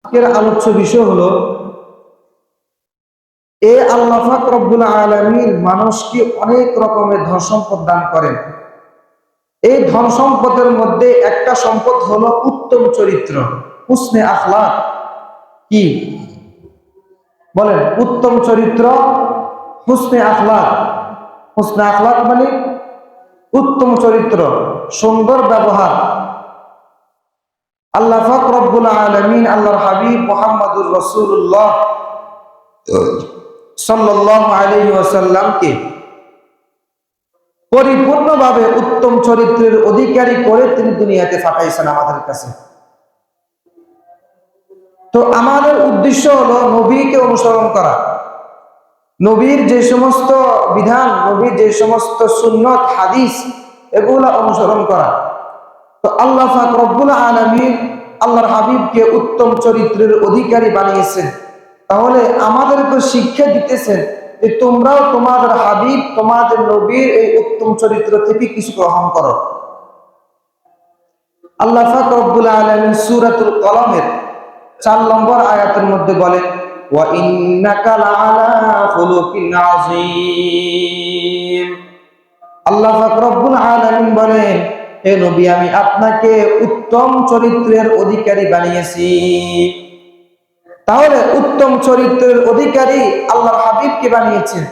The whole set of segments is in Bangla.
আজকের আলোচ্য বিষয় হলো আল্লাহ পাক রব্বুল আলামিন মানুষকে অনেক রকমের ধন সম্পদ দান করেন। এই ধন সম্পদের মধ্যে একটা সম্পদ হলো উত্তম চরিত্র, হুসনে আখলাক। কি বলেন? উত্তম চরিত্র, হুসনে আখলাক। হুসনে আখলাক মানে উত্তম চরিত্র, সুন্দর ব্যবহার। আল্লাহ পাক রব্বুল আলামিন আল্লাহর হাবিব মুহাম্মদুর রাসূলুল্লাহ সাল্লাল্লাহু আলাইহি ওয়াসাল্লামকে পরিপূর্ণভাবে উত্তম চরিত্রের অধিকারী করে তিনি দুনিয়াতে পাঠাইছেন আমাদের কাছে। তো আমাদের উদ্দেশ্য হলো নবীকে অনুসরণ করা, নবীর যে সমস্ত বিধান, নবীর যে সমস্ত সুন্নত হাদিস, এগুলা অনুসরণ করা। তো আল্লাহ পাক রব্বুল আলামিন আল্লাহর হাবিবকে উত্তম চরিত্রের অধিকারী বানিয়েছেন। তাহলে আমাদেরকে শিক্ষা দিতেছেন যে তোমরাও তোমাদের হাবিব, তোমাদের নবীর এই উত্তম চরিত্র থেকে কিছু গ্রহণ করো। আল্লাহ পাক রব্বুল আলামিন সূরাতুল কলমের 4 নম্বর আয়াতের মধ্যে বলেন, ওয়া ইন্নাকা লাআলা খুলুকিন আযীম। আল্লাহ পাক রব্বুল আলামিন বলেন, হে নবী, আমি আপনাকে উত্তম চরিত্রের অধিকারী বানিয়েছি। তাহলে উত্তম চরিত্রের অধিকারী আল্লাহর হাবিবকে বানিয়েছেন।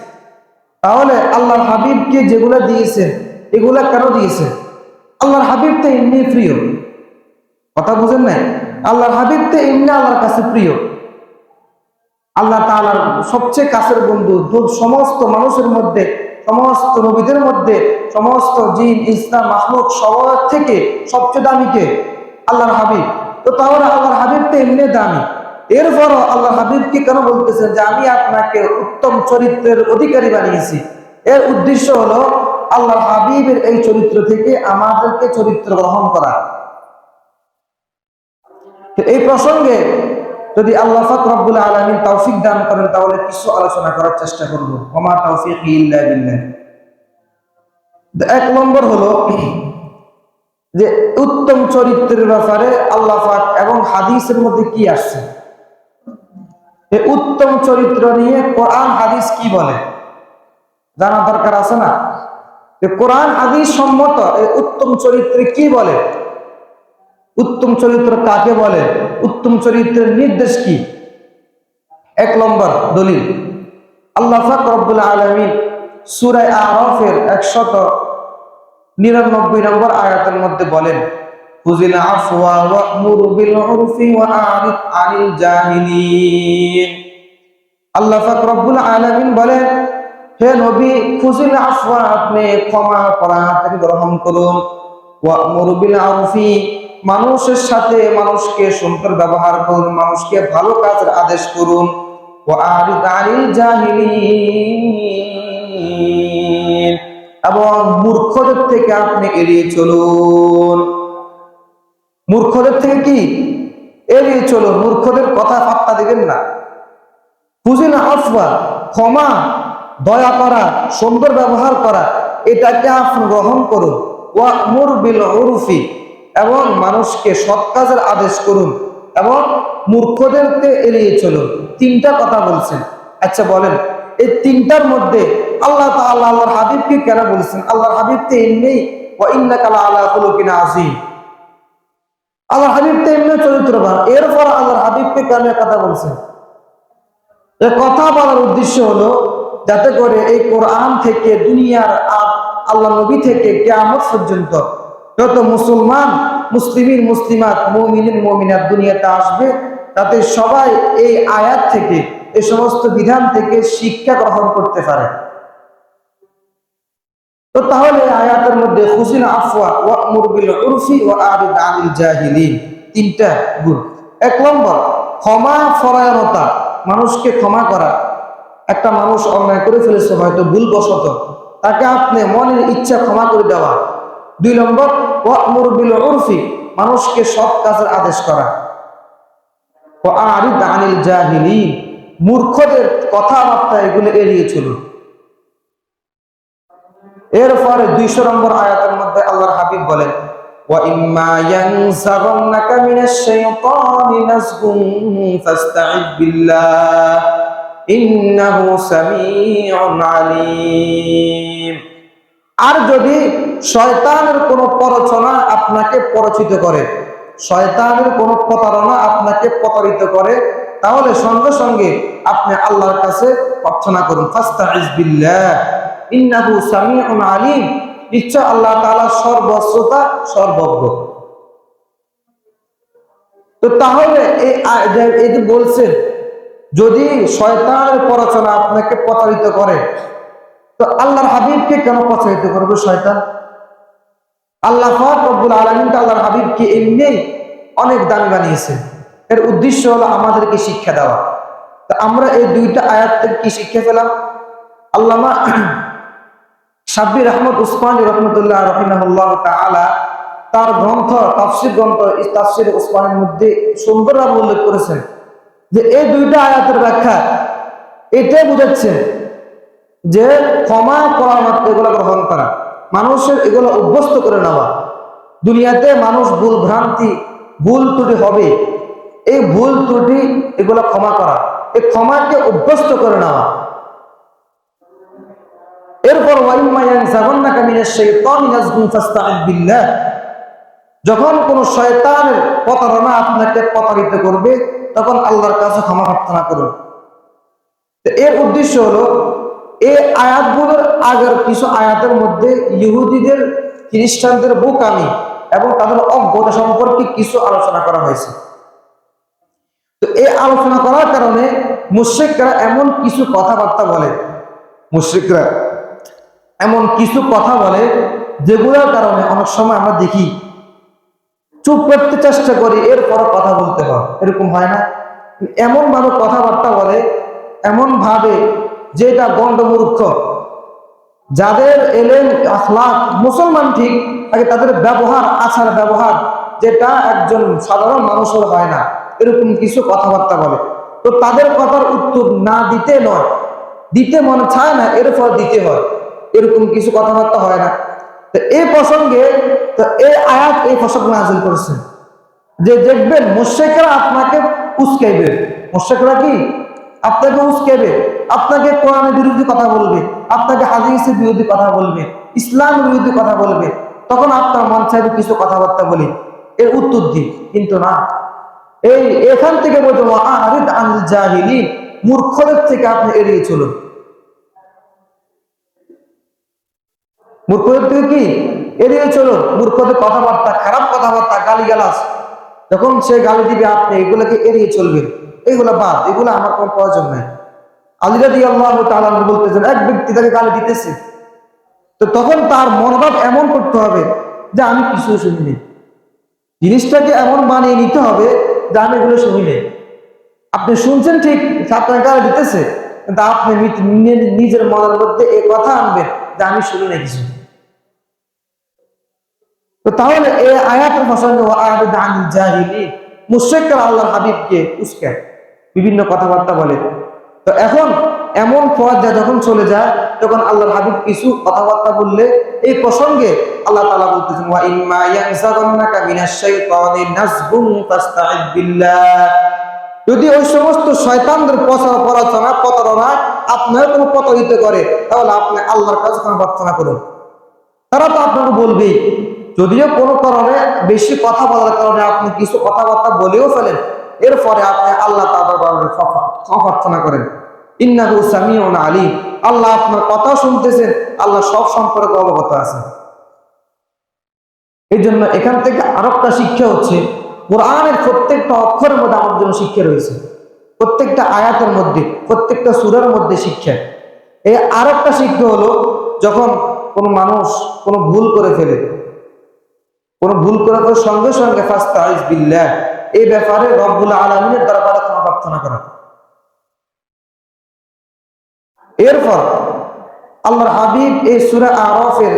তাহলে আল্লাহর হাবিবকে যেগুলা দিয়েছেন, এগুলা কেন দিয়েছেন? আল্লাহর হাবিব তো এমনি প্রিয়, কথা বুঝেন নাই? আল্লাহর হাবিব তো এমনি আল্লাহর কাছে প্রিয়, আল্লাহ তাআলার সবচেয়ে কাছের বন্ধু। সমস্ত মানুষের মধ্যে, সমস্ত নবীদের মধ্যে, সমস্ত জিন ইনসান মাখলুক সবার থেকে সবচেয়ে দামি কে? আল্লাহর হাবিব। তো তাহলে আল্লাহর হাবিব তো এমনি দামি, এরপরও আল্লাহর হাবিবকে কেন বলতেছেন যে আমি আপনাকে উত্তম চরিত্রের অধিকারী বানিয়েছি? এর উদ্দেশ্য হলো আল্লাহর হাবিবের এই চরিত্র থেকে আমাদেরকে চরিত্র গ্রহণ করা। তো এই প্রসঙ্গে যদি আল্লাহ পাক রব্বুল আলামিন তৌফিক দান করেন তাহলে কিছু আলোচনা করার চেষ্টা করব। ওমা তাওফীকি ইল্লা বিল্লাহ। 1 নম্বর হলো যে উত্তম চরিত্রের ব্যাপারে আল্লাহ পাক এবং হাদিসের মধ্যে কি আসছে, এই উত্তম চরিত্র নিয়ে কোরআন হাদিস কি বলে জানা দরকার আছে না? যে কোরআন হাদিস সম্মত এই উত্তম চরিত্রে কি বলে, উত্তম চরিত্র কাকে বলে, উত্তম চরিত্রের নির্দেশ কি? 1 নম্বর দলিল, আল্লাহ পাক রব্বুল আলামিন সূরা আরাফের 199 নম্বর আয়াতের মধ্যে বলেন, খুযিল আফওয়া ওয়া'মুর বিল উরফি ওয়া আ'রিদ আনিল জাহিলিন। আল্লাহ পাক রব্বুল আলামিন বলেন, হে নবী, খুযিল আফওয়া, আপনি ক্ষমা করা থেকে গ্রহণ করুন, ওয়া'মুর বিল উরফি, মানুষের সাথে মানুষকে সুন্দর ব্যবহার করুন, মানুষকে ভালো কাজের আদেশ করুন, ওয়া আ'রিদ আনিল জাহিলিন, এবং মূর্খদের থেকে আপনি এড়িয়ে চলুন। মূর্খদের থেকে কি? এড়িয়ে চলুন, মূর্খদের কথা পাত্তা দিবেন না। খুযিল আফওয়া, ক্ষমা, দয়া করা, সুন্দর ব্যবহার করা, এটাকে আপনি গ্রহণ করুন। ওয়া'মুর বিল উরফি, এবং মানুষকে সৎ কাজের আদেশ করুন, এবং মূর্খদেরকে এড়িয়ে চলুন। 3টা কথা বলছেন। আচ্ছা বলেন, এই 3টার মধ্যে আল্লাহ তাআলা আল্লাহর হাবিবকে কেন বলছেন? আল্লাহর হাবিব তো এমনি ওয়া ইন্নাকা লাআলা খুলুকিন আযীম, আল্লাহর হাবিব তো এমনি চরিত্রবান, এরপর আল্লাহর হাবিবকে কেন কথা বলছেন? এই কথা বলার উদ্দেশ্য হলো যাতে করে এই কোরআন থেকে দুনিয়ার আল্লাহ নবী থেকে কিয়ামত পর্যন্ত যত মুসলমান, মুসলিমিন, মুসলিমাত, মুমিনিন, মুমিনাত দুনিয়াতে আসবে, তাতে সবাই এই আয়াত থেকে, এই সমস্ত বিধান থেকে শিক্ষা গ্রহণ করতে পারে। তো তাহলে আয়াতের মধ্যে খুযিল আফওয়া ওয়া'মুর বিল উরফি ওয়া আ'রিদ আনিল জাহিলিন 3টা গুণ। 1 নম্বর, ক্ষমা পরায়ণতা, মানুষকে ক্ষমা করা। একটা মানুষ অন্যায় করে ফেলেছে, হয়তো ভুলবশত, তাকে আপনি মনের ইচ্ছা ক্ষমা করে দেওয়া। 2 নম্বর, ওয়া'মুর বিল উরফি, মানুষকে সৎ কাজের আদেশ করা। ওয়া আ'রিদ আনিল জাহিলিন, মূর্খদের কথাবার্তা এগুলো এড়িয়ে চলুন। এরপরে 200 নম্বর আয়াতের মধ্যে আল্লাহর হাবিব বলেন, وإما ينزغنك من الشيطان نزغ فاستعذ بالله إنه سميع عليم। আর যদি শয়তানের কোনো প্ররোচনা আপনাকে প্ররোচিত করে, শয়তানের কোনো প্রতারণা আপনাকে প্রতারিত করে, তাহলে সঙ্গে সঙ্গে আপনি আল্লাহর কাছে প্রার্থনা করুন। ফাস্তাইজ বিল্লাহ ইন্নাহু সামিউন আলিম, নিশ্চয় আল্লাহ তাআলা সর্বশ্রোতা সর্বজ্ঞ। তো তাহলে এই যে বলছেন, যদি শয়তানের প্ররোচনা আপনাকে প্রতারিত করে, তো আল্লাহর হাবিবকে কেন প্রতারিত করবে শয়তান? আল্লাহ পাক রব্বুল আলামিন আল্লাহর হাবিবকে এমনি অনেক দামি বানিয়েছেন। এর উদ্দেশ্য হলো আমাদেরকে শিক্ষা দেওয়া। তো আমরা এই দুইটা আয়াত থেকে কি শিক্ষা পেলাম? আল্লামা শাব্বির আহমদ উসমানী রাহমাতুল্লাহ রাহিমাহুল্লাহ তাআলা তার গ্রন্থ তাফসীর গ্রন্থ তাফসীর উসমানীর মধ্যে সুন্দরভাবে উল্লেখ করেছেন যে এই দুইটা আয়াতের ব্যাখ্যা এটাই বোঝাচ্ছে যে ক্ষমা করার মাত্র এগুলো গ্রহণ করা, মানুষের এগুলো অভ্যস্ত করে নেওয়া। দুনিয়াতে মানুষ ভুল ভ্রান্তি ভুল ত্রুটি হবে, এই ভুল ত্রুটি এগুলো ক্ষমা করা, এই ক্ষমাকে অভ্যস্ত করে নেওয়া। এরপর যখন কোন শয়তানের প্রতারণা আপনাকে প্রতারিত করবে, তখন আল্লাহর কাছে ক্ষমা প্রার্থনা করুন। এর উদ্দেশ্য হলো এই আয়াতগুলোর আগের কিছু আয়াতের মধ্যে ইহুদিদের খ্রিস্টানদের বোকামি এবং তাদের অজ্ঞতা সম্পর্কে কিছু আলোচনা করা হয়েছে। তো এই আলোচনা করার কারণে মুশরিকরা এমন কিছু কথাবার্তা বলে, মুশরিকরা এমন কিছু কথা বলে যেগুলোর কারণে অনেক সময় আমরা দেখি চুপ করতে চেষ্টা করি, এরপর কথা বলতে হয়, এরকম হয় না? এমন ভাবে কথাবার্তা বলে, এমন ভাবে যেটা গণ্ডমূর্খ, যাদের এলেম আখলাক মুসলমান ঠিক আগে, তাদের ব্যবহার আচার ব্যবহার যেটা একজন সাধারণ মানুষের হয় না, এরকম কিছু কথাবার্তা বলে। তো তাদের কথার উত্তর না দিতে নয়, দিতে মনে চায় না, এরপর দিতে হয়, এরকম কিছু কথাবার্তা হয় না। তো এই প্রসঙ্গে তো এই আয়াত এই প্রসঙ্গ নাযিল করেছে যে দেখবেন মুশরিকরা আপনাকে উস্কাইবে। মুশরিকরা কি আপনাকে উস্কাইবে, আপনাকে কোরআনের বিরোধী কথা বলবে, আপনাকে হাদিসের বিরোধী কথা বলবে, ইসলাম বিরোধী কথা বলবে। তখন আপনার মন চাইবে কিছু কথাবার্তা বলি, এর উত্তর দিই, কিন্তু না, এখান থেকে বলতে আরিদ আনিল জাহিলিন, মূর্খদের থেকে আপনি এড়িয়ে চলুন। মূর্খদের থেকে কি এড়িয়ে চলুন। মূর্খদের কথাবার্তা, খারাপ কথাবার্তা, গালিগালাজ, যখন সে গালি দিবে আপনি এগুলোকে এড়িয়ে চলবেন, এগুলো বাদ, এগুলো আমার কোনো প্রয়োজন নাই। আলী রাদিয়াল্লাহু তাআলা বলতেছেন, এক ব্যক্তি তাকে গালি দিতেছে, তো তখন তার মনোভাব এমন করতে হবে যে আমি কিছু শুনিনি, জিনিসটাকে এমন বানিয়ে নিতে হবে যে আমি এগুলো শুনিনি। আপনি শুনছেন ঠিক, আপনার গালি দিতেছে, কিন্তু আপনি নিজের মনের মধ্যে এই কথা আনবেন যে আমি শুনি না কিছু। তো তাহলে এই আয়াতের প্রসঙ্গে আরিদ আনিল জাহিলিন, মুশরিকরা আল্লাহর হাবিবকে উস্কায়, বিভিন্ন কথাবার্তা বলে। তো এখন এমন পর্যায়ে যখন চলে যায়, তখন আল্লাহর হাবিব কিছু কথাবার্তা বললে এই প্রসঙ্গে আল্লাহ তাআলা বলতেছেন ওয়া ইম্মা ইয়ানসাগান্নাকা মিনাশ শাইতানি নাজগুন ফাস্তাইদ বিল্লাহ, যদি ওই সমস্ত শয়তানদের প্ররোচনা প্রতারণা আপনার কোনো প্রতারিত করে, তাহলে আপনি আল্লাহর কাছে ক্ষমা প্রার্থনা করুন। তারা তো আপনাকে বলবেই, যদিও কোনো কারণে বেশি কথা বলার কারণে আপনি কিছু কথাবার্তা বলেও ফেলেন, এরপরে আপনি আল্লাহ তাআলার দরবারে ক্ষমা প্রার্থনা করেন। ইন্নাহু সামিউন আলিম, আল্লাহ আপনার কথা শুনতেছেন, আল্লাহ সব সম্পর্কে অবগত আছেন। এই জন্য এখান থেকে আরেকটা শিক্ষা হচ্ছে, কোরআনের প্রত্যেকটা অক্ষরের মধ্যে আমার জন্য শিক্ষা রয়েছে, প্রত্যেকটা আয়াতের মধ্যে, প্রত্যেকটা সূরার মধ্যে শিক্ষা। এই আরেকটা শিক্ষা হলো, যখন কোনো মানুষ কোনো ভুল করে ফেলে, কোনো ভুল করার পর সঙ্গে সঙ্গে ফাস্তাইজ বিল্লাহ, এই ব্যাপারে রব্বুল আলামিনের দরবারে ক্ষমা প্রার্থনা করা। এরপর আল্লাহর হাবিব এই সূরা আরাফের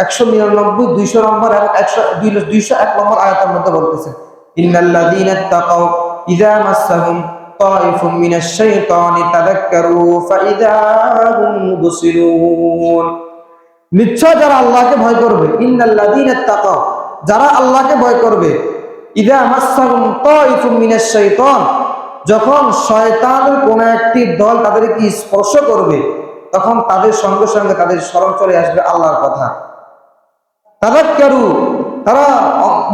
199, 200 নম্বর এবং 201 নম্বর আয়াতের মধ্যে বলতেছেন, ইন্নাল্লাযীনা তাকাউ ইযা মাসসাহুম তাইফুম মিনাশ শাইতানি তাযাক্কারু ফাইযা হুম মুবসিরুন, নিশ্চয় যারা আল্লাহকে ভয় করবে, ইন্নাল্লাযীনা তাকাউ, যারা আল্লাহকে ভয় করবে, ইযা মাসসাহুম তাইফুম মিনাশ শাইতান, যখন শয়তানের কোন একটি দল তাদেরকে স্পর্শ করবে, তখন তাদের সঙ্গে সঙ্গে তাদের স্মরণ চলে আসবে আল্লাহর কথা। তাযাক্কারু, তারা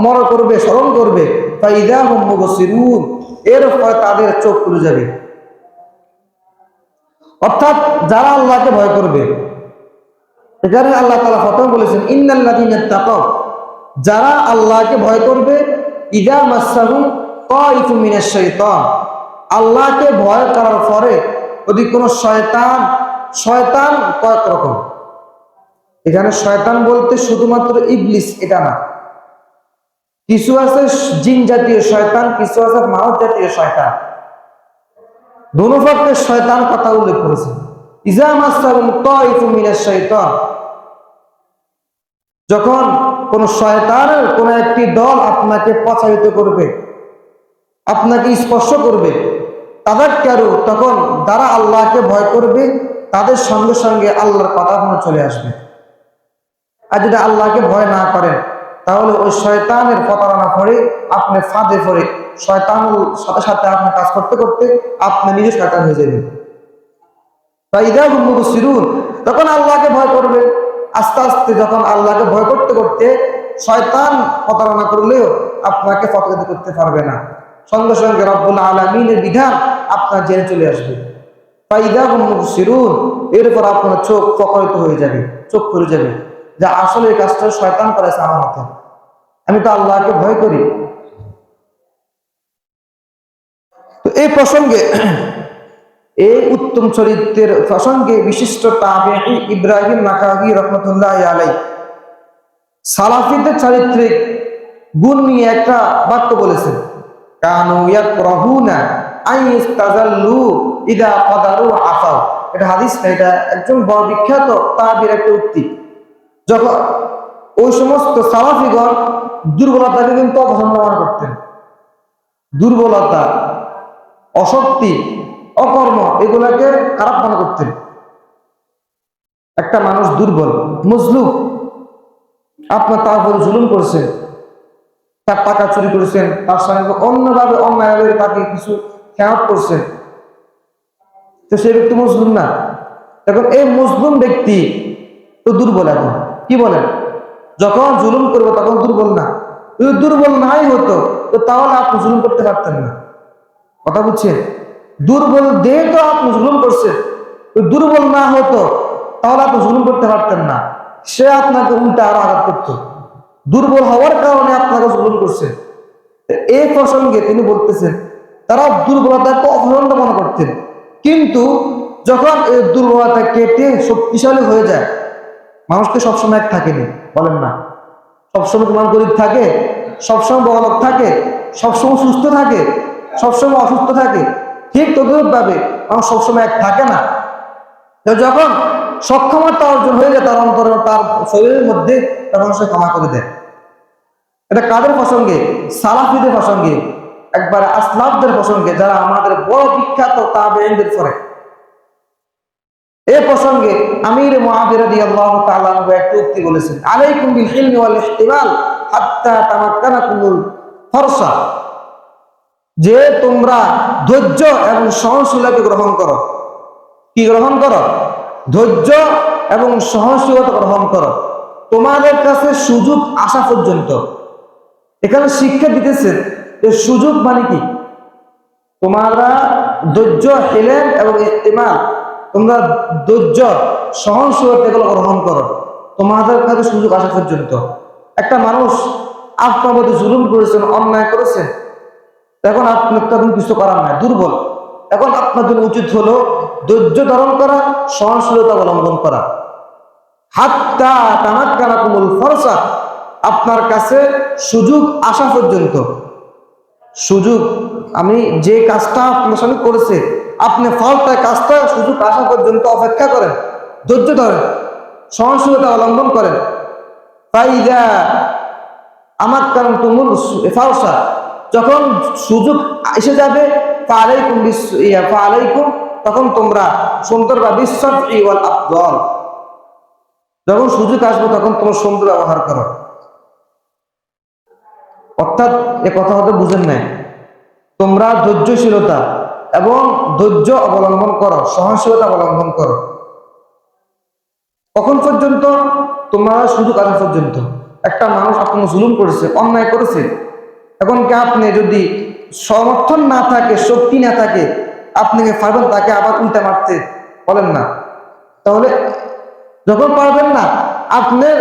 মনে করবে, স্মরণ করবে, ফাইযা হুম মুবসিরুন, এর ফলে তাদের চোখ খুলে যাবে। অর্থাৎ যারা আল্লাহকে ভয় করবে, এখানে আল্লাহ তাআলা প্রথম বলেছেন ইন্নাল্লাযীনা তাকাও, যারা আল্লাহকে ভয় করবে, ইযা মাসসাহুম তাইফুম মিনাশ শাইতান, আল্লাহকে ভয় করার পরে যদি কোনো শয়তান কয়েক রকম, এখানে শয়তান বলতে শুধুমাত্র ইবলিস এটা না, কিছু আছে জিন জাতীয় শয়তান, কিছু আছে মানব জাতীয় শয়তান, দোনো পক্ষের শয়তান কথা উল্লেখ করেছে। ইযা মাসসাহুম তাইফুম মিনাশ শাইতান, যখন কোন শয়তানের কোন একটি দল আপনাকে প্রচারিত করবে, আপনাকে স্পর্শ করবে, তাযাক্কারু, তখন যারা আল্লাহকে ভয় করবে তাদের সঙ্গে সঙ্গে আল্লাহর কথা মনে চলে আসবে। আর যদি আল্লাহকে ভয় না করেন, তাহলে ওই শয়তানের প্রতারণা পড়ে আপনি ফাঁদে পড়ে শয়তানের সাথে সাথে আপনি কাজ করতে করতে আপনি নিজে শয়তান হয়ে যাবেন। ফাইযা হুম মুবসিরুন, তখন আল্লাহকে ভয় করবে। আস্তে আস্তে যখন আল্লাহকে ভয় করতে করতে শয়তান প্রতারণা করলেও আপনাকে প্রতারিত করতে পারবে না, সঙ্গে সঙ্গে রব্বুল আলামিনের বিধান আপনার জেনে চলে আসবে। ফাইযা হুম মুবসিরুন, এরপর আপনার চোখ প্রখরিত হয়ে যাবে, চোখ খুলে যাবে, যা আসলে এই কাজটা শয়তান করেছে আমার হাতে, আমি তো আল্লাহকে ভয় করি। তো এই প্রসঙ্গে, এই উত্তম চরিত্রের প্রসঙ্গে বিশিষ্ট তাবেঈ ইব্রাহিম নাখাউই রাহমাতুল্লাহি আলাইহি সালাফিদের চারিত্রিক গুণ নিয়ে একটা বাক্য বলেছেন, কানু ইয়াকরাহুনা আইয়াস্তাযাল্লু ইযা কাদারু আফাও। এটা হাদিস না, এটা একজন বড় বিখ্যাত তাবেঈর একটা উক্তি। যখন ওই সমস্ত সালাফিগণ দুর্বলতাকে কিন্তু অপছন্দ মনে করতেন, দুর্বলতা, অশক্তি, অকর্ম এগুলাকে খারাপ মনে করতেন। একটা মানুষ দুর্বল, মজলুম, আপনার তার উপর জুলুম করছেন, তার টাকা চুরি করেছেন, তার সঙ্গে অন্যভাবে অন্যায়ভাবে তাকে কিছু খেয়াল করছেন, তো সে ব্যক্তি মজলুম না। এখন এই মজলুম ব্যক্তি তো দুর্বল। এখন কি বলেন, যখন জুলুম করবো তখন দুর্বল না, যদি দুর্বল নাই হতো তো তাহলে আপনি জুলুম করতে পারতেন না। কথা বুঝছেন, দুর্বল দেহ তো আপনি জুলুম করছেন, দুর্বল না হতো তাহলে আপনি জুলুম করতে পারতেন না, সে আপনাকে উল্টা আরো আঘাত করতো। দুর্বল হওয়ার কারণে আপনাকে জুলুম করছে। এই প্রসঙ্গে তিনি বলতেছেন তারা দুর্বলতাকে অপছন্দ মনে করতেন, কিন্তু যখন এই দুর্বলতা কেটে শক্তিশালী হয়ে যায়, মানুষকে সবসময় এক থাকেনি, বলেন না, সবসময় তোমার গরিব থাকে, সবসময় বড়লোক থাকে, সবসময় সুস্থ থাকে, সবসময় অসুস্থ থাকে, ঠিক তদ্রুপভাবে মানুষ সবসময় এক থাকে না। তো যখন সক্ষমতা অর্জন হয়ে যায় তার অন্তরে, তার শরীরের মধ্যে, তখন সে ক্ষমা করে দেয়। এটা কাদের প্রসঙ্গে? সালাফিদের প্রসঙ্গে, একবার আসলাফদের প্রসঙ্গে, যারা আমাদের বড় বিখ্যাত তাবেঈনদের পরে। এই প্রসঙ্গে আমির মুআবিয়া রাদিয়াল্লাহু তাআলা আনহু একটা উক্তি বলেছেন, আলাইকুম বিল ইলমি ওয়াল ইহতিমাল হাত্তা তামাক্কানাকুমুল ফরসা, যে তোমরা ধৈর্য এবং সহনশীলতা গ্রহণ করো। কি গ্রহণ করো? ধৈর্য এবং সহনশীলতা গ্রহণ করো, তোমাদের কাছে সুযোগ আসা পর্যন্ত। এখানে শিক্ষা দিতেছেন যে সুযোগ মানে কি, তোমরা ধৈর্য, হিলেম এবং ইহতিমাল, তোমরা ধৈর্য সহনশীলতা এগুলো গ্রহণ করো তোমাদের কাছে সুযোগ আসা পর্যন্ত। একটা মানুষ আপনার মধ্যে জুলুম করেছেন, অন্যায় করেছেন, এখন আপনার তখন কিছু করার নাই, দুর্বল। এখন আপনার জন্য উচিত হলো ধৈর্য ধারণ করা, সহনশীলতা অবলম্বন করা। হাত্তা তামাক্কানাকুমুল ফরসা, আপনার কাছে সুযোগ আসা পর্যন্ত। সুযোগ, আমি যে কাজটা আপনার সঙ্গে করেছে, আপনি ফলটা কাজটা সুযোগ আসা পর্যন্ত অপেক্ষা করেন, ধৈর্য ধরেন, সহনশীলতা অবলম্বন করেন। ফাইদা আমাক্কান তুমুল ফারসা, যখন সুযোগ এসে যাবে, ফালাইকুম, তখন তোমরা সুন্দর বা বিশ্বাস ওয়াল আফদল, যখন সুযোগ আসবে তখন তোমার সুন্দর ব্যবহার করো। অর্থাৎ এ কথা হতে বুঝেন নাই, তোমরা ধৈর্যশীলতা এবং ধৈর্য অবলম্বন করো, সহনশীলতা অবলম্বন করো। কখন পর্যন্ত? তোমরা সুযোগ আসা পর্যন্ত। একটা মানুষ আপনাকে জুলুম করেছে, অন্যায় করেছে, এখন কি আপনি যদি সমর্থন না থাকে, শক্তি না থাকে, আপনি কি পারবেন তাকে আবার উল্টা মারতে? বলেন না। তাহলে যখন পারবেন না, আপনার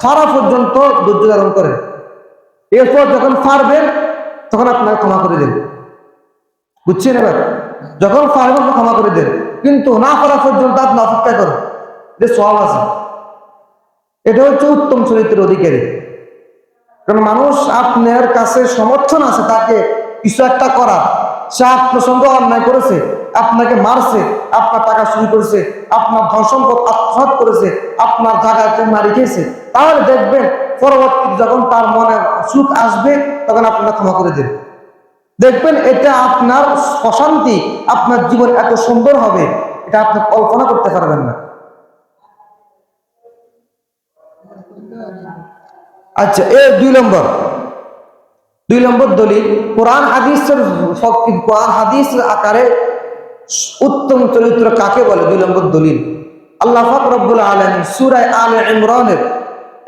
ফারা পর্যন্ত ধৈর্য ধারণ করেন, এরপর যখন পারবেন তখন আপনাকে ক্ষমা করে দেন। বুঝছেন? এবার যখন পারবেন ক্ষমা করে দেন, কিন্তু না পারা পর্যন্ত আপনি অপেক্ষা করেন, যে সওয়াব আছে। এটা হচ্ছে উত্তম চরিত্রের অধিকারী। কারণ মানুষ আপনার কাছে সমর্থন আছে তাকে কিছু একটা করার, সে আপনার সঙ্গে অন্যায় করেছে, আপনাকে মারছে, আপনার টাকা চুরি করেছে, আপনার ধন সম্পদ আত্মসাৎ করেছে, আপনার জায়গাতে মারি খেয়েছে, তাহলে দেখবেন পরবর্তী যখন তার মনে সুখ আসবে তখন আপনারা ক্ষমা করে দেন। দেখবেন এটা আপনার অশান্তি, আপনার জীবন এত সুন্দর হবে, এটা আপনি কল্পনা করতে পারবেন না। আচ্ছা, এ 2 নম্বর দলিল, কোরআন হাদিসের আকারে উত্তম চরিত্র কাকে বলে? 2 নম্বর দলিল, আল্লাহ পাক রব্বুল আলামিন সূরা আলে ইমরানের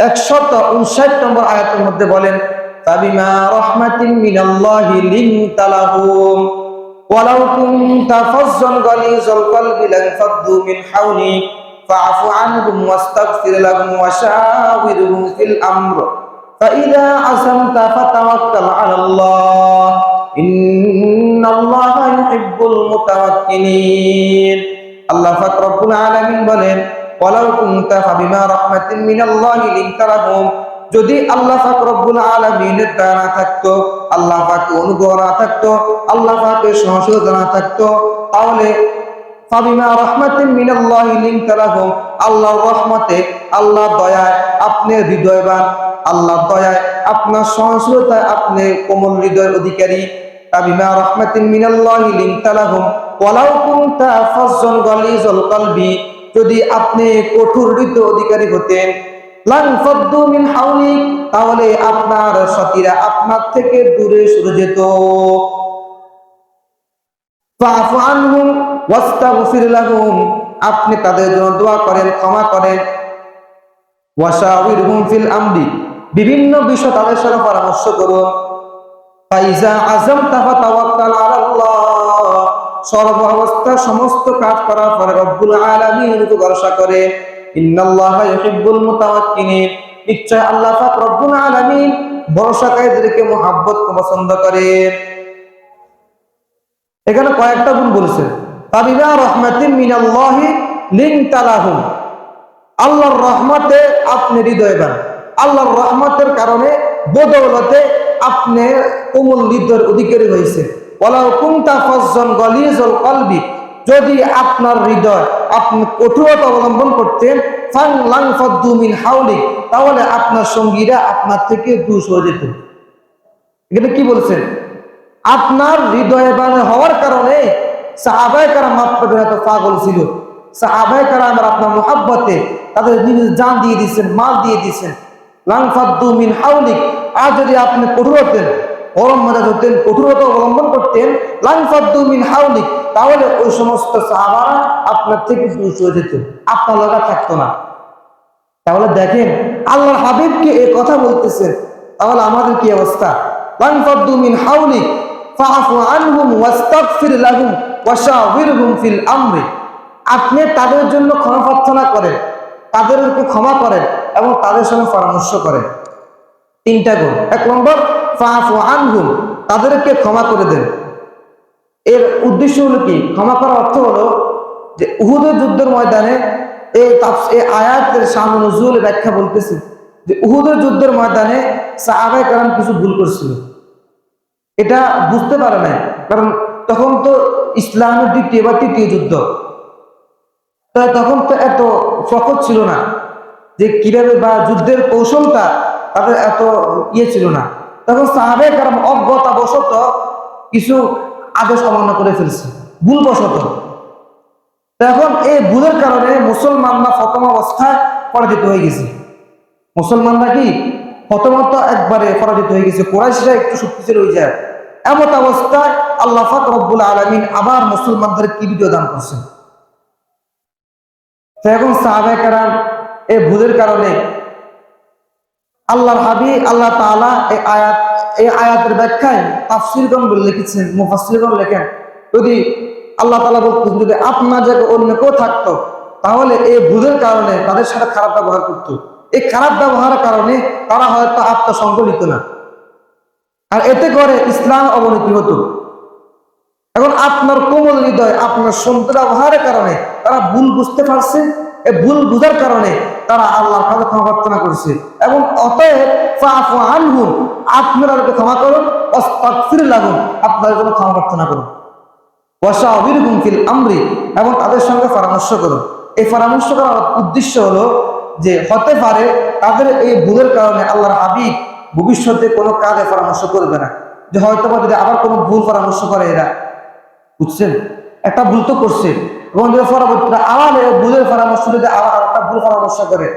159 নম্বর আয়াতের মধ্যে বলেন, ফাবিমা রাহমাতিন মিনাল্লাহি লিনতা লাহুম ওয়ালাউ কুনতা ফাজ্জান গালিযাল কলবি লানফাদ্দু মিন হাওলিক ফাআফু আনহুম ওয়াস্তাগফির লাহুম ওয়াশাওিরহুম ফিল আমর ফাইযা আযামতা ফাতাওয়াক্কাল আলাল্লাহ ইন্নাল্লাহা ইউহিব্বুল মুতাওয়াক্কিলিন। আল্লাহ পাক রব্বুল আলামিন বলেন, ওয়ালাউ কুনতা ফাবিমা রাহমাতিন মিনাল্লাহি লিনতা লাহুম, যদি আল্লাহ পাক রব্বুল আলামিনের দয়া না থাকতো, আল্লাহ পাকের অনুগ্রহ না থাকতো, আল্লাহ পাকের সহযোগিতা না থাকতো, তাহলে ফাবিমা রাহমাতিন মিনাল্লাহি লিনতা লাহুম, আল্লাহর রহমতে, আল্লাহর দয়ায় আপনি হৃদয়বান, আল্লাহর দয়ায় আপনার সহনশীলতায় আপনি কোমল হৃদয়ের অধিকারী। ফাবিমা রাহমাতিন মিনাল্লাহি লিনতা লাহুম ওয়ালাউ কুনতা ফাজ্জান গালিযাল কলবি, যদি আপনি কঠোর হৃদয়ের অধিকারী হতেন, লানফাদ্দু মিন হাওলিক, তাহলে আপনার সাথীরা আপনার থেকে দূরে সরে যেত। ফাআফু আনহুম ওয়াস্তাগফির লাহুম, আপনি তাদের জন্য দোয়া করেন, ক্ষমা করেন। ওয়াশাওিরহুম ফিল আমরি, বিভিন্ন বিষয় তাদের সাথে পরামর্শ করুন। ফাইজা আযামতা ফাতাওয়াক্কাল আলাল্লাহ, সর্ব অবস্থা সমস্ত কাজ করার পরে রব্বুল আলামিনের উপর ভরসা করে। ইন্নাল্লাহা ইউহিব্বুল মুতাওয়াক্কিলিন, নিশ্চয় আল্লাহ পাক রব্বুল আলামিন ভরসাকারীদেরকে মহব্বত পছন্দ করেন। এখানে কয়েকটা গুণ বলেছেন, ফাবিমা রাহমাতিন মিনাল্লাহি লিনতা লাহুম, আল্লাহর রহমতে আপনি হৃদয়বান, আল্লাহর রহমতের কারণে বদৌলতে আপনি কোমল হৃদয়ের অধিকারী হয়েছে। ওয়ালাউ কুনতা ফাজ্জান গালিযাল কলবি, যদি আপনার হৃদয় আপনি কঠোরতা অবলম্বন করতেন, লানফাদ্দু মিন হাওলিক, তাহলে আপনার সঙ্গীরা আপনার থেকে দূর সরে যেত। এখানে কি বলছেন? আপনার হৃদয়বান হওয়ার কারণে সাহাবায়ে কেরাম আপনাদের এত পাগল ছিল, সাহাবায়ে কেরাম আপনার মুহাব্বতে তাদের নিজের জান দিয়ে দিয়েছেন, মাল দিয়ে দিয়েছেন। লানফাদ্দু মিন হাওলিক, আর যদি আপনি কঠোর হতেন, গরম মেজাজ হতেন, কঠোরতা অবলম্বন করতেন, লানফাদ্দু মিন হাওলিক, তাহলে ওই সমস্ত সাহাবারা আপনার থেকে দূর সরে যেত, আপনার লাগা থাকতো না। তাহলে দেখেন, আল্লাহর হাবিবকে এই কথা বলতেছেন, তাহলে আমাদের কি অবস্থা? লানফাদ্দু মিন হাওলিক ফাআফু আনহুম ওয়াস্তাগফির লাহুম ওয়াশাওিরহুম ফিল আমরি, আপনি তাদের জন্য ক্ষমা প্রার্থনা করেন, তাদেরকে ক্ষমা করেন এবং তাদের সঙ্গে পরামর্শ করেন। 3টা গুণ। 1 নম্বর, ফাআফু আনহুম, তাদেরকে ক্ষমা করে দেন। এর উদ্দেশ্য হলো কি? ক্ষমা করার অর্থ হলো যে উহুদের যুদ্ধের ময়দানে এই আয়াতের শান নুজুল ব্যাখ্যা বলতেছে যে উহুদের যুদ্ধের ময়দানে সাহাবায়ে কেরাম কিছু ভুল করছিল, এটা বুঝতে পারে নাই, কারণ তখন তো ইসলামের 2য় বা 3য় যুদ্ধ, তাই তখন তো এত সহজ ছিল না যে কিভাবে, বা যুদ্ধের কৌশলটা তাদের এত ছিল না। তখন সাহাবায়ে কেরাম অজ্ঞতাবশত কিছু আদেশ অমান্য করে ফেলছে, ভুলবশত। এখন এই ভুলের কারণে মুসলমানরা প্রথম অবস্থায় পরাজিত হয়ে গেছে। মুসলমানরা কি প্রথমত একবারে পরাজিত হয়ে গেছে, কুরাইশরা একটু শক্তিশালী হয়ে যায়। এমত অবস্থায় আল্লাহ পাক রব্বুল আলামিন আবার মুসলমানদের কি বিজয় দান করছেন। তো এখন সাহাবায়ে কেরাম এই ভুলের কারণে আল্লাহর হাবিব আল্লাহ তাআলা এই আয়াতের ব্যাখ্যায় তাফসীরগণ লিখেছেন, মুফাসসিরগণ লেখেন, যদি আল্লাহ তাআলা বলতেন যদি আপনার জায়গায় অন্য কেউ থাকতো তাহলে এই ভুলের কারণে তাদের সাথে খারাপ ব্যবহার করত। এই খারাপ ব্যবহারের কারণে তারা হয়তো আত্মসংগঠিত না, আর এতে করে ইসলাম অবনতি হতো। এখন আপনার কোমল হৃদয় আপনার সন্ত ব্যবহারের কারণে তারা ভুল বুঝতে পারছে, এই ভুল বুঝার কারণে তারা আল্লাহর কাছে ক্ষমা প্রার্থনা করছে, এবং অতএব ফাফু আনহুম, আপনারা ক্ষমা করুন, ওয়াস্তাগফির লাহুম, আপনারা জন্য ক্ষমা প্রার্থনা করুন, ওয়াশাওবিরহুম ফিল আমরি, এবং তাদের সঙ্গে পরামর্শ করুন। এই পরামর্শ করার উদ্দেশ্য হলো যে হতে পারে তাদের এই ভুলের কারণে আল্লাহর হাবিব ভবিষ্যতে কোনো কাজে পরামর্শ করবে না, যে হয়তো বা যদি আবার কোনো ভুল পরামর্শ করে এরা, বুঝছেন, একটা ভুল তো করছে, এবং যদি পরবর্তীতে আবার ভুলের পরামর্শ যদি আবার একটা ভুল পরামর্শ করে,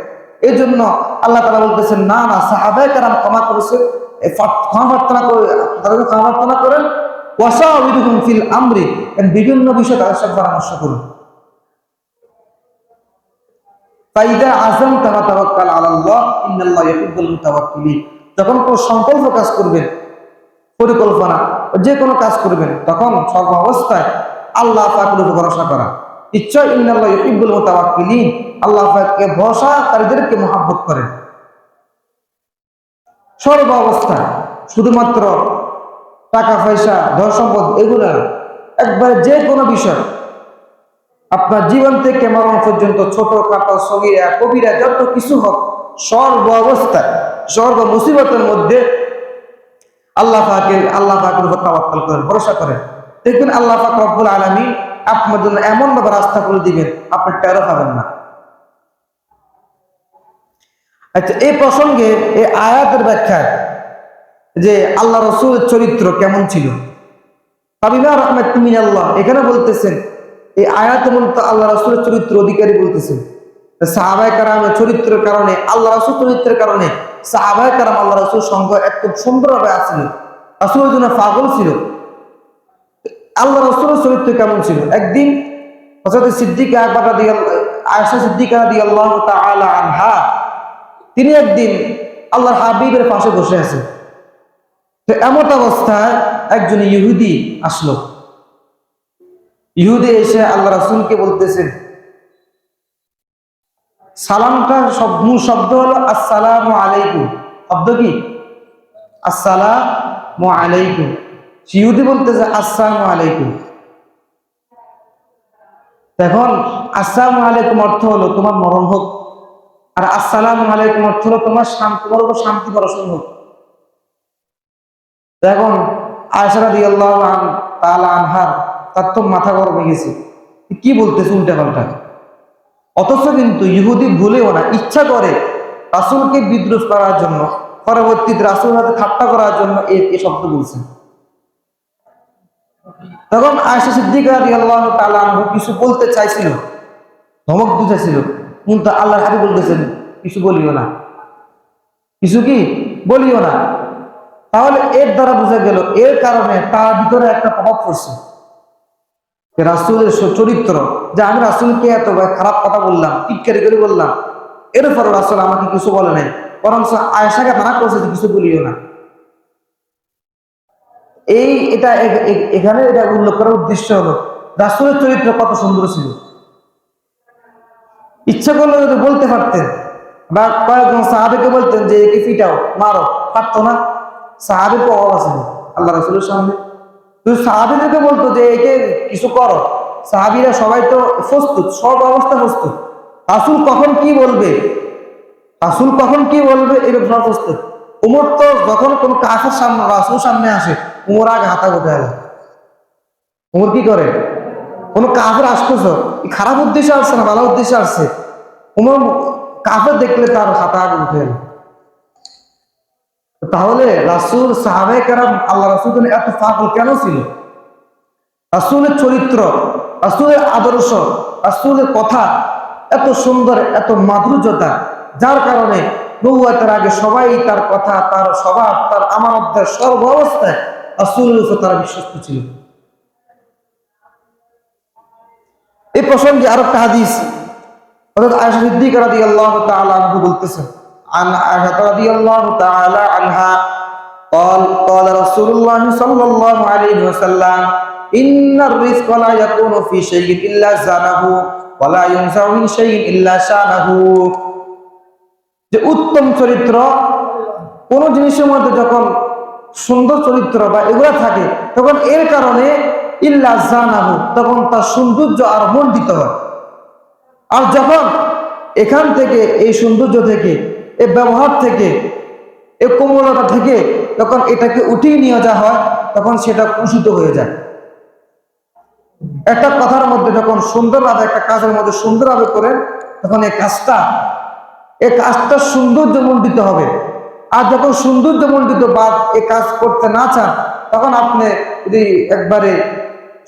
এই জন্য আল্লাহ তাআলা বলতেছেন না না, সাহাবায়ে কেরাম ক্ষমা করেছে, ক্ষমা প্রার্থনা করে, তাদেরকে ক্ষমা প্রার্থনা করেন, ওয়াশাওবিরহুম ফিল আমরি, বিভিন্ন বিষয়ে তাদের সাথে পরামর্শ করুন। ফাইদা আযামতা ফাতাওয়াক্কাল আলাল্লাহ ইন্নাল্লাহা ইউহিব্বুল মুতাওয়াক্কিলিন, যখন কোনো সংকল্প কাজ করবেন, পরিকল্পনা যে কোনো কাজ করবেন, তখন সর্ব অবস্থায় আল্লাহ পাকের উপর ভরসা করা। নিশ্চয় ইন্নাল্লাহা ইউহিব্বুল মুতাওয়াক্কিলিন, আল্লাহ পাককে ভরসাকারীদেরকে মহব্বত করেন। সর্ব অবস্থায়, শুধুমাত্র টাকা পয়সা ধন সম্পদ এগুলো না, একবারে যে কোনো বিষয়, আপনার জীবন থেকে মরণ পর্যন্ত ছোট খাটো সগীরা কবিরা যত কিছু হোক, সর্ব অবস্থায় সর্ব মুসিবতের মধ্যে আল্লাহ পাকের উপর তাওয়াক্কুল করেন, ভরসা করেন, দেখবেন আল্লাহ পাক রব্বুল আলামিন আপনার জন্য এমন ভাবে রাস্তা করে দিবেন আপনি টেরও পাবেন না। আচ্ছা, এই প্রসঙ্গে এই আয়াতের ব্যাখ্যায় যে আল্লাহ রাসূলের চরিত্র কেমন ছিল, তাবিমা রাহমাতুম মিনাল্লাহ, এখানে বলতেছেন এই আয়াতে মূলত আল্লাহ রাসূলের চরিত্র অধিকারী বলতেছেন। সাহাবায়ে কেরামের চরিত্রের কারণে, আল্লাহ রাসূল চরিত্রের কারণে সাহাবায়ে কেরাম আল্লাহ রাসূল সঙ্গ এত সুন্দরভাবে আছিল, রাসূলের জন্য পাগল ছিল। আল্লাহ রাসূলের চরিত্র কেমন ছিল, একদিন হযরত সিদ্দিকা আয়েশা সিদ্দিকা রাদিয়াল্লাহু তাআলা আনহা, তিনি একদিন আল্লাহর হাবিবের পাশে বসে আছেন। তো এমত অবস্থায় একজন ইহুদি আসলো। ইহুদি এসে আল্লাহ রাসূলকে বলতেছেন, সালামটা মূল শব্দ হলো আসসালামু আলাইকুম। শব্দ কি? আসসালামু আলাইকুম। ইহুদি বলতেছে আসসালামু আলাইকুম। এখন আসসালামু আলাইকুম অর্থ হলো তোমার মরণ হোক, আর আসসালামু আলাইকুম অর্থ হলো তোমার শান্তি বর্ষণ হোক। এখন আয়েশা রাদিয়াল্লাহু তাআলা আনহা, তার তো মাথা গরম হয়ে গেছে, কি বলতেছে উল্টা পাল্টা। অথচ কিন্তু ইহুদি ভুলেও না, ইচ্ছা করে রাসূলকে বিদ্রুপ করার জন্য, পরবর্তীতে রাসূলের সাথে ঠাট্টা করার জন্য এই শব্দ বলছেন। তখন আয়েশা সিদ্দিকা রাদিয়াল্লাহু তাআলা আনহা কিছু বলতে চাইছিল, ধমক দিতেছিল, কিন্তু আল্লাহর হাবিব বলতেছেন কিছু বলিও না, কিছু কি বলিও না। তাহলে এর দ্বারা বোঝা গেল এর কারণে তার ভিতরে একটা প্রভাব পড়ছে রাসূলের চরিত্র, যে আমি রাসূলকে এত খারাপ কথা বললাম, টিটকারি করে বললাম, এরপরও রাসূল আমাকে কিছু বলে নাই, বরং আয়েশাকে মানা করছে যে কিছু বলিও না। এখানে এটা উল্লেখ করার উদ্দেশ্য হলো রাসূলের চরিত্র কত সুন্দর ছিল। ইচ্ছা করলে যদি বলতে পারতেন, বা কয়েকজন সাহাবীকে বলতেন যে একে পিটাও মারো, পারতো না। সাহাবীর প্রভাব আছে আল্লাহ রাসূলের সামনে, তুই সাহাবীদেরকে বলতো যে একে কিছু করো, সাহাবীরা সবাই তো প্রস্তুত, সব অবস্থা প্রস্তুত, রাসূল কখন কি বলবে, এরকম প্রস্তুত। উমর তো যখন কোন কাফের সামনে রাসূল সামনে আসে, উমর আগে হাতা উঠে গেল। উমর কি করে, কোন কাফের আসতেছ, খারাপ উদ্দেশ্যে আসছে না ভালো উদ্দেশ্যে আসছে, উমর কাফের দেখলে তার হাতা আগে উঠে গেল। তাহলে রাসূল, সাহাবায়ে কেরাম আল্লাহ রাসূল এত পাগল কেন ছিল? রাসূলের চরিত্র, রাসূলের আদর্শ, রাসূলের কথা এত সুন্দর, এত মাধুর্যতা, যার কারণে নবুয়তের আগে সবাই তার কথা, তার স্বভাব, তার আমানতের সর্ব অবস্থায় রাসূলের উপর তারা বিশ্বস্ত ছিল। এই প্রসঙ্গে আরো একটা হাদিস হযরত আয়েশা সিদ্দিকা রাদিয়াল্লাহু তাআলা আনহা বলতেছেন, আন আয়েশা রাদিয়াল্লাহু তাআলা আনহা قال رسول الله صلى الله عليه وسلم إن الرزق لا يكون في شيء إلا زانه ولا ينزع من شيء إلا شانه। যে উত্তম চরিত্র কোন জিনিসের মধ্যে যখন সুন্দর চরিত্র বা এগুলা থাকে তখন এর কারণে ইল্লা জানাহু, তখন তার সৌন্দর্য আর মণ্ডিত হয়। আর যখন এখান থেকে এই সৌন্দর্য থেকে, এই ব্যবহার থেকে, এই কোমলতা থেকে যখন এটাকে উঠিয়ে নিয়ে যাওয়া হয় তখন সেটা কুষিত হয়ে যায়। একটা কথার মধ্যে যখন সুন্দরভাবে, একটা কাজের মধ্যে সুন্দরভাবে করেন তখন এই কাজটা সৌন্দর্যমণ্ডিত হবে। আর যখন সৌন্দর্যমণ্ডিত বা এই কাজ করতে না চান তখন আপনি যদি একবারে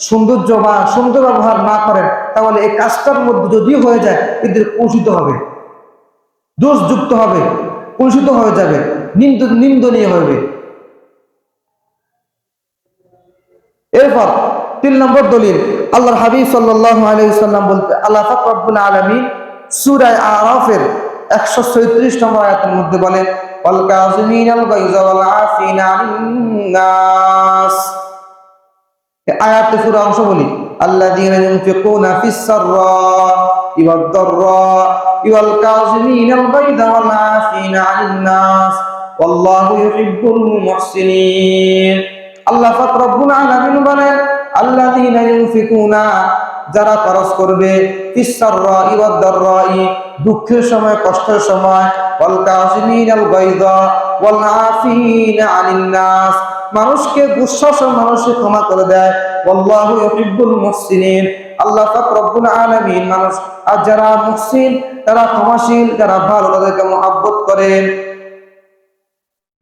সৌন্দর্য বা সুন্দর ব্যবহার না করেন তাহলে এই কাজটার মধ্যে যদিও হয়ে যায় কিন্তু কুষিত হবে, দোষযুক্ত হবে, কুষিত হয়ে যাবে, নিন্দনীয় হবে। এরপর 3 নম্বর দলিল, আল্লাহর হাবিব সাল্লাল্লাহু আলাইহি ওয়াসাল্লাম বলতে, আল্লাহ পাক রব্বুল আলামিন সূরা আরাফের 136 নম্বর আয়াতের মধ্যে বলেন, ওয়াল কাযিমিনাল গায়যা ওয়াল আফিনা আনিন নাস। এই আয়াতের পুরো অংশ বলি, আল্লাযীনা ইউনফিকুনা ফিস সাররা'i ওয়াদ দাররা'i ওয়াল কাযিমিনাল গায়যা ওয়াল আফিনা আনিন নাস ওয়াল্লাহু ইউহিব্বুল মুহসিনিন। আল্লাহ পাক রব্বুল আলামিন বলেন, আল্লাযীনা ইউনফিকুনা, যারা খরচ করবে, ফিস সাররা'i ওয়াদ দাররা'i, দুঃখের সময়, কষ্টের সময়, ওয়াল কাযিমিনাল গায়যা ওয়াল আফিনা আনিন নাস, মানুষকে গুসার সময় মানুষকে ক্ষমা করে দেয়, ওয়াল্লাহু ইউহিব্বুল মুহসিনিন, আল্লাহ পাক রব্বুল আলামিন মানুষ আর যারা মুহসিন, যারা ক্ষমাশীল, যারা ভালো, তাদেরকে মহব্বত করেন।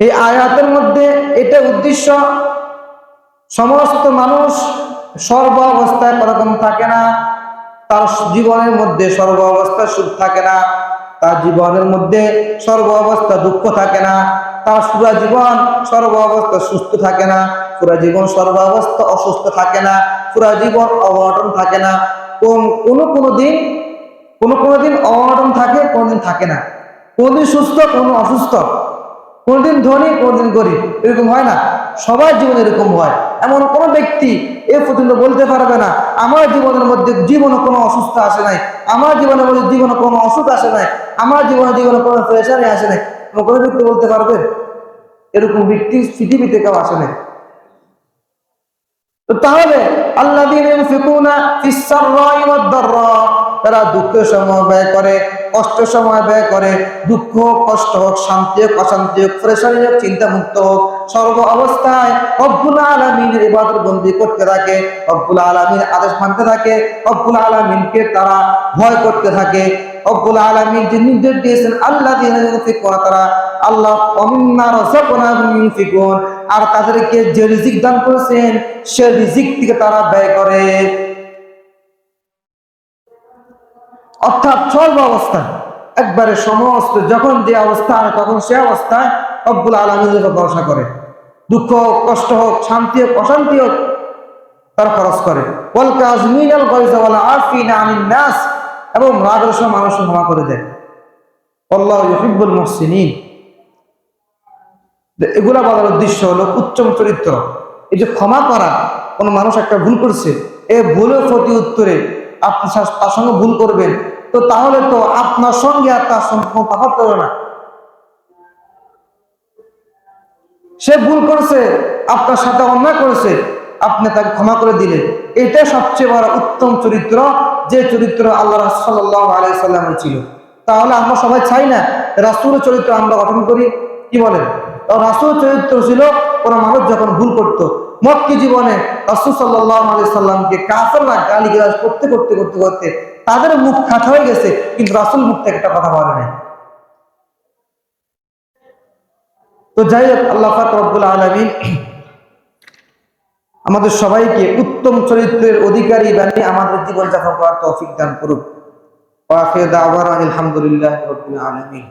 এই আয়াতের মধ্যে এটা উদ্দেশ্য, সমস্ত মানুষ সর্ব অবস্থায় এরকম থাকে না, তার জীবনের মধ্যে সর্ব অবস্থায় সুখ থাকে না, তার জীবনের মধ্যে সর্ব অবস্থা দুঃখ থাকে না, তার পুরা জীবন সর্ব অবস্থা সুস্থ থাকে না, পুরা জীবন সর্ব অবস্থা অসুস্থ থাকে না, পুরা জীবন অঘটন থাকে না, কোনো দিন অঘটন থাকে, কোনদিন থাকে না, কোনদিন সুস্থ, কোনদিন অসুস্থ, কোনদিন ধনী, কোনদিন গরিব, এরকম হয় না। সবার জীবন এরকম হয়। এমন কোন ব্যক্তি এ পর্যন্ত বলতে পারবে না আমার জীবনের মধ্যে জীবনে কোনো অসুস্থ আসে নাই, আমার জীবনের মধ্যে জীবনে কোনো অসুখ আসে নাই, আমার জীবনে কোনো প্রেশারে আসে নাই, কোনো ব্যক্তি বলতে পারবে? এরকম ব্যক্তি পৃথিবীতে কেউ আসে নাই। তো তাহলে আল্লাযীনা ইউনফিকুনা ফিস সাররা'i ওয়াদ দাররা, তারা দুঃখের সময় ব্যয় করে, কষ্টের সময় ব্যয় করে, দুঃখ কষ্ট হোক, শান্তি হোক, অশান্তি হোক, পরেশানি হোক, চিন্তা মুক্ত হোক, সর্ব অবস্থায় রব্বুল আলামিনের ইবাদত বন্দি করতে থাকে, রব্বুল আলামিনের আদেশ মানতে থাকে, রব্বুল আলামিনকে তারা ভয় করতে থাকে। রব্বুল আলামিন যে নির্দেশ দিয়েছেন, আল্লাযীনা ইউনফিকুনা, তারা আল্লাহ ওমিম্মা রাযাকনাহুম ইউনফিকুন, আর তাদেরকে যে রিজিক দান করেছেন সে রিজিক থেকে তারা ব্যয় করে। অর্থাৎ সর্ব অবস্থায় একবারে সমস্ত, যখন যে অবস্থা হয় তখন সে অবস্থায় রব্বুল আলামিনের উপর ভরসা করে, দুঃখ কষ্ট হোক, শান্তি হোক, অশান্তি হোক, তারা খরচ করে। ওয়াল কাযিমিনাল গায়যা ওয়াল আফিনা আনিন নাস, এবং রাগের সময় মানুষকে ক্ষমা করে দেয়। আল্লাহু ইউহিব্বুল মুহসিনিন। এগুলা বলার উদ্দেশ্য হলো উত্তম চরিত্র। এই যে ক্ষমা করা, কোন মানুষ একটা ভুল করছে, এই ভুলের প্রতি উত্তরে আপনি তার সঙ্গে ভুল করবেন, তো তাহলে তো আপনার সঙ্গে আর তার সঙ্গে কোনো তফাৎ হবে না। সে ভুল করছে, আপনার সাথে অন্যায় করেছে, আপনি তাকে ক্ষমা করে দিলেন, এটা সবচেয়ে বড় উত্তম চরিত্র, যে চরিত্র আল্লাহ রাসূল সাল্লাল্লাহু আলাইহি ওয়াসাল্লামের ছিল। তাহলে আমরা সবাই চাই না রাসূলের চরিত্র আমরা গঠন করি? কি বলেন? রাসূলের চরিত্র ছিল, কোন মানুষ যখন ভুল করত, মক্কি জীবনে রাসূল সাল্লাল্লাহু আলাইহি ওয়াসাল্লামকে কাফেররা গালিগালাজ করতে করতে করতে করতে তাদের মুখ কাটা হয়ে গেছে, কিন্তু রাসূল মুখ থেকে একটা কথা বলে নাই। তো যাই হোক, আল্লাহ পাক রব্বুল আলামিন আমাদের সবাইকে উত্তম চরিত্রের অধিকারী বানিয়ে আমাদের জীবন যাপন করার তৌফিক দান করুক। ওয়া আখিরু দাওয়ানা আলহামদুলিল্লাহি রাব্বিল আলামিন।